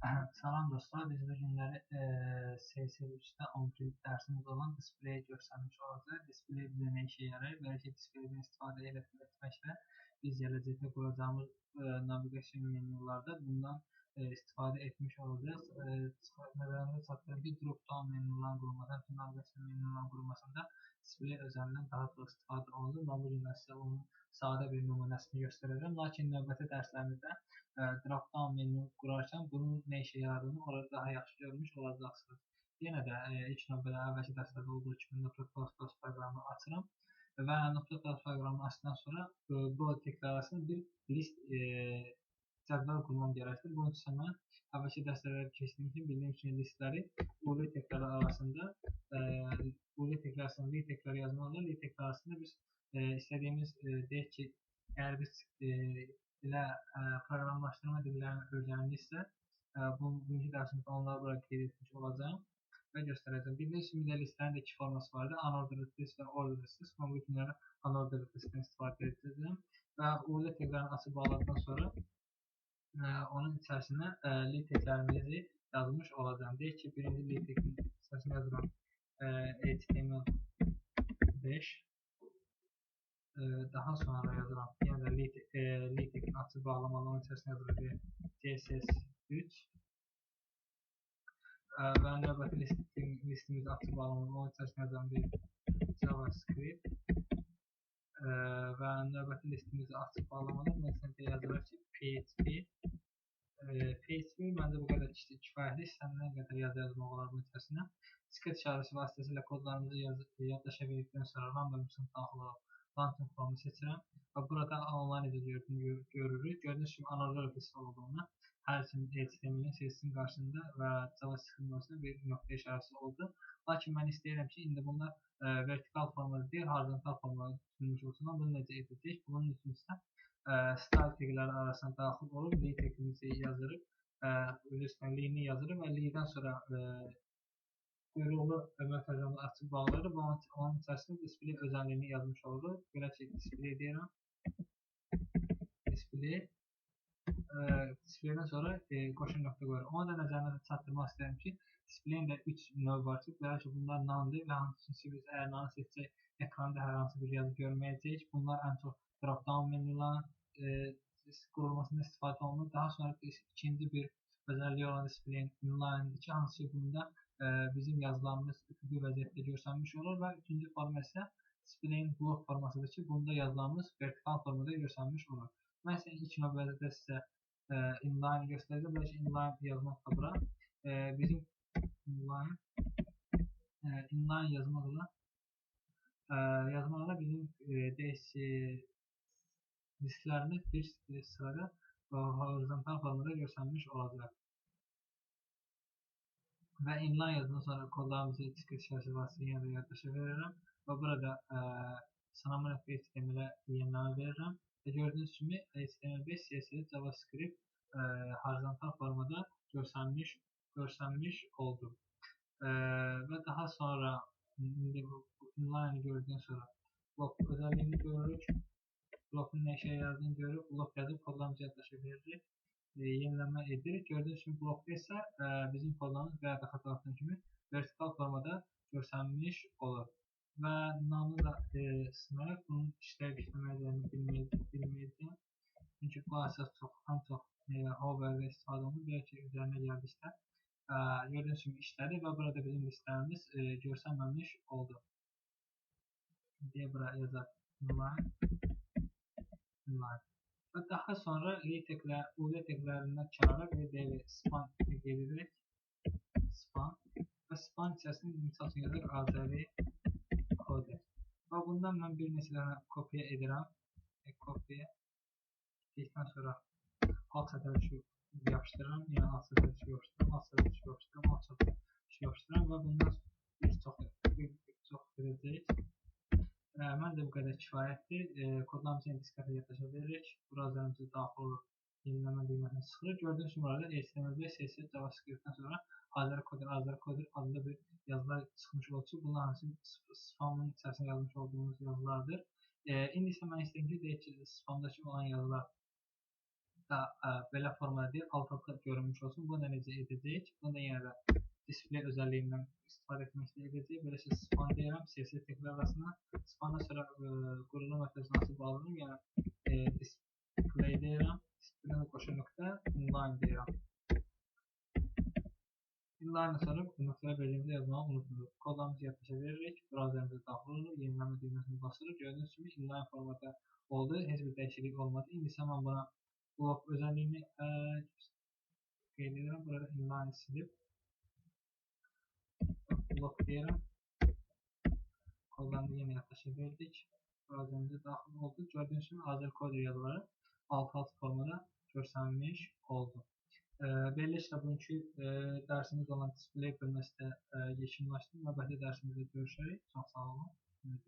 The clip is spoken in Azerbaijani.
Salam dostlar, biz bu günləri CS3-də 11 dərsimiz olan displeyi göstərmiş olacaq. Displey bizə nə işə yarayır? Bəlkə displaydən istifadə etməklə biz gələcəkdə quracağımız naviqasiya menyularda bundan istifadə etmiş olacağız. Nəzərinizə çatdırım ki, drop-down menyuların qurulması, həmçinin naviqasiya menyuların qurulmasında displey özəlindən daha çox istifadə olunur. Mən bu gün sizə onun sadə bir nümunəsini göstərəcəm. Lakin növbəti dərslərimizdə drop-down menu qurarkən bunun nə işə yaradığını orada daha yaxşı görmüş olacaqsınız. Yenə də ilk növbədə əvvəlki dərslərdə olduğu kimi Notepad++ proqramını açıram və Notepad+ proqramını açdıqdan sonra bu tekrarlasın bir list cədvəl qurmam gərəkdir. Bunun üçün mən əvvəlki dərslərdə keçdiyim kimi bildiyim kimi listləri boolean tekrarlar arasında boolean tekrarlasında li tekrar yazmalıdır. Li tekrar arasında biz istədiyimiz deyək ki, əgər biz ilə proqramlaşdırma dillərini öyrənirsə, bugünkü dərsimizdə onları bura qeyd etmiş olacağım və göstərəcəm. Bildiyiniz kimi listlərin də iki forması vardır. Unordered list və ordered list. Mən bu günləri unordered listdən istifadə edəcəm və boolean tekrarını açıb bağladıqdan sonra onun içərisinə li teklərimizi yazmış olacağım. Deyək ki, birinci li tekrin içərisinə yazıram HTML5 daha sonra yazıram. Yəni də li tekini açıb bağlamalı, onun içərisinə yazıram CSS3 və növbəti listimizi açıb bağlamalı, onun içərisinə yazıram bir JavaScript və növbəti listimizi açıb bağlamalı, bunun içərisinə yazırıq ki PHP. PHP məncə bu qədər kifayətli, istənilən qədər yazmaq olar bunun içərisinə. Script işarəsi vasitəsilə kodlarımızı yaddaşa verdikdən sonra random daxil olub launching formu seçirəm və burada onları necə görürük. Gördüyünüz kimi unordered list olduğunu, hər iki HTML-in CSS-in qarşısında və JavaScript-in qarşısında bir nöqtə işarəsi oldu. Lakin mən istəyirəm ki, indi bunlar vertikal formada deyil, horizontal formada tutulmuş olsun. Bunu necə edəcək? Bunun üçün isə style tagləri arasına daxil olub li tagimizi yazırıq. Üstündən li-ni yazırıq və li-dən sonra quyruqlu mötərizamı açıb bağlayırıq və onun içərisində display özəliyini yazmış oluruq. Belə ki, display deyirəm. Displaydən sonra qoşun nöqtə qoyuruq. Ona da nəzərinizə çatdırmaq istəyirəm ki, displayin də 3 növ var ki, belə ki, bunlar none-dir və hansısa biz əgər none seçsək, ekranda hər hansı bir yazı görməyəcəyik. Bunlar ən çox drop-down menyuların qurulmasında istifadə olunur. Daha sonra ikinci bir özəlliyi olan displayin inline-dir ki, hansı ki, bunda bizim yazılarımız üfüqi vəziyyətdə görsənmiş olur və üçüncü forma isə displayin blok formasıdır ki, bunda yazılarımız vertikal formada görsənmiş olur. Mən isə ilk növbədə sizə inline göstərəcəm. Belki inline yazmaq da bura. Bizim inline yazmaqla bizim listlərimiz bir sırada horizontal formada görsənmiş olacaq. Və inline yazdıqdan sonra kodlarımızı script işarəsi vasitəsilə yenə də yaddaşa verirəm və burada sınama.html-ə yenilənmə verirəm və gördüyünüz kimi HTML5 CSS JavaScript horizontal formada görsənmiş oldu. Və daha sonra inline gördükdən sonra blok özəlliyini görürük. Blokun nə işə yaradığını görürük. Blok yazıb kodlarımızı yaddaşa veririk. Yenilənmə edirik. Gördüyünüz kimi blokda isə bizim kodlarımız və ya da xatırlatdığım kimi vertikal formada görsənmiş olur. Və namını da sınayıq. Bunun işləyib-işləmədiyini bilməyəcəyim. Çünki bu əsas ən çox hoverdə istifadə olunur. Deyək ki, üzərinə gəldikdə gördüyünüz kimi işlədi və burada bizim listlərimiz görsənməmiş oldu. Deyə bura yazaq inline. Və daha sonra boolean taglərindən kənara bir də span edirik. Span və span içərisində misal üçün yazırıq AZV Coder. Və bundan mən bir neçə dənə kopya edirəm. Kopya etdikdən sonra alt sətrə düşüb yapışdırıram. Yəni alt sətrə düşüb yapışdırıram. Alt sətrə düşüb yapışdırıram. Alt sətrə düşüb yapışdırıram və bundan çox verəcək. Məncə bu qədər kifayətdir. Kodlarımızı diskətə yaddaşa veririk. Browserimizi daxil olub yenilənmə düyməsini sıxırıq. Gördüyünüz kimi burada HTML5 CSS JavaScript-dən sonra Azərcoder adında bir yazılar çıxmış olur ki, bunlar hansı spamın içərisində yazmış olduğumuz yazılardır. İndi isə mən istəyirəm ki, deyək ki, spamdakı olan yazılar da belə formada deyil, alfabetle görünmüş olsun. Bunu necə edəcəyik? Bunu da yenə də display özelliğinden istifadə etmək istəyəcəyik. Belə şey span deyirəm, CSS deklarasına. Spandan sonra qurulum məhdudiyası bağlayıram. Yəni display deyirəm. Displaydən qoşu nöqtə inline deyirəm. Inline sonra nöqtələr bölgümüzü yazmağı unutmuruq. Kodlarımızı yaddaşa veririk. Browserimize daxil oluruq. Yenilənmə düyməsini basırıq. Gördüyünüz kimi inline formada oldu. Heç bir dəyişiklik olmadı. İndi isə mən buna blok özelliğini qeyd edirəm. Burada inline silib blok deyirəm. Kodlarımızı yenə yaddaşa verdik. Browserimize daxil oldu. Gördüyünüz kimi Azər Coder yazıları alt formada görsənmiş oldu. Beləliklə bugünkü dərsimiz olan display bölməsi də yekunlaşdı. Növbəti dərsimizdə görüşərik. Çox sağ olun.